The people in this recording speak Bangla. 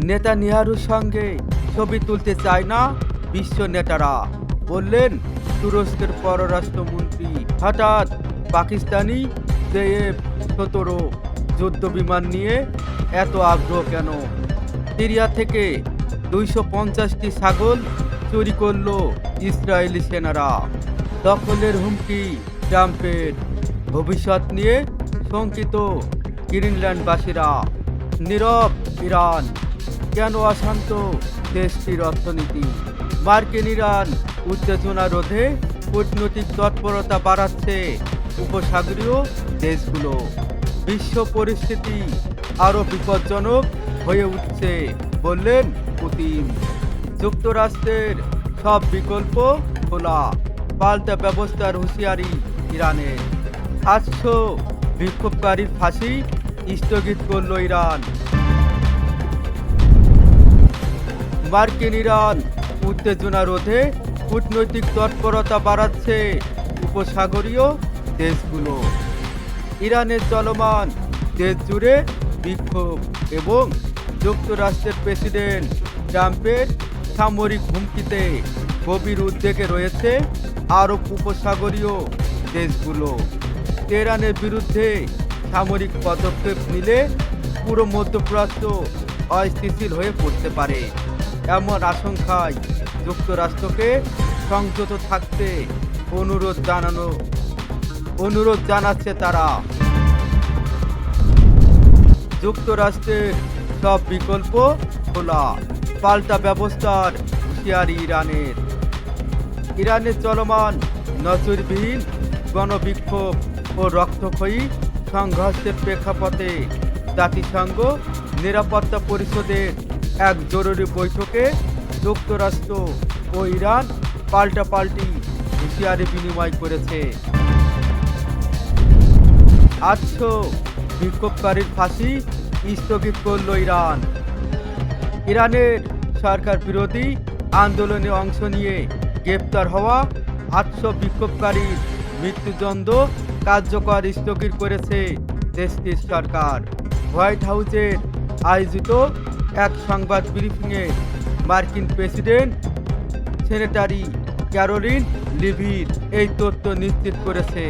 নেতানিয়াহুর সঙ্গে ছবি তুলতে চায় না বিশ্ব নেতারা, বললেন তুরস্কের পররাষ্ট্রমন্ত্রী। হঠাৎ পাকিস্তানি JF-17 যুদ্ধ বিমান নিয়ে এত আগ্রহ কেন? সিরিয়া থেকে 250টি ছাগল চুরি করল ইসরায়েলি সেনারা। দখলের হুমকি ট্রাম্পের। ভবিষ্যৎ নিয়ে শঙ্কিত গ্রিনল্যান্ডবাসীরা। নীরব ইরান, কেন অশান্ত দেশটির অর্থনীতি? মার্কিন ইরান উত্তেজনা রোধে কূটনৈতিক তৎপরতা বাড়াচ্ছে উপসাগরীয় দেশগুলো। বিশ্ব পরিস্থিতি আরও বিপজ্জনক হয়ে উঠছে, বললেন পুতিন। যুক্তরাষ্ট্রের সব বিকল্প খোলা, পাল্টা ব্যবস্থার হুঁশিয়ারি ইরানের। 700 বিক্ষোভকারীর ফাঁসি স্থগিত করল ইরান। মার্কিন ইরান উত্তেজনা রোধে কূটনৈতিক তৎপরতা বাড়াচ্ছে উপসাগরীয় দেশগুলো। ইরানের চলমান দেশ জুড়ে বিক্ষোভ এবং যুক্তরাষ্ট্রের প্রেসিডেন্ট ট্রাম্পের সামরিক হুমকিতে গভীর উদ্বেগে রয়েছে আরব উপসাগরীয় দেশগুলো। তেহরানের বিরুদ্ধে সামরিক পদক্ষেপ নিলে পুরো মধ্যপ্রাচ্য অস্থিতিশীল হয়ে পড়তে পারে। এমন আশঙ্কায় যুক্তরাষ্ট্রকে সংযত থাকতে অনুরোধ জানাচ্ছে তারা। যুক্তরাষ্ট্রের সব বিকল্প খোলা, পাল্টা ব্যবস্থার হুঁশিয়ারি ইরানের। ইরানের চলমান নজিরবিহীন গণবিক্ষোভ ও রক্তক্ষয়ী সংঘর্ষের প্রেক্ষাপটে জাতিসংঘ নিরাপত্তা পরিষদের এক জরুরি বৈঠকে যুক্তরাষ্ট্র ও ইরান পাল্টাপাল্টি হুঁশিয়ারি বিনিময় করেছে। 800 বিক্ষোভকারীর ফাঁসি স্থগিত করল ইরান। ইরানের সরকার বিরোধী আন্দোলনে অংশ নিয়ে গ্রেপ্তার হওয়া 800 বিক্ষোভকারীর মৃত্যুদণ্ড কার্যকর স্থগিত করেছে দেশটির সরকার। হোয়াইট হাউসের আয়োজিত এক সংবাদ ব্রিফিংয়ে মার্কিন প্রেসিডেন্ট সেক্রেটারি ক্যারোলিন লিভিট এই তথ্য নিশ্চিত করেছে।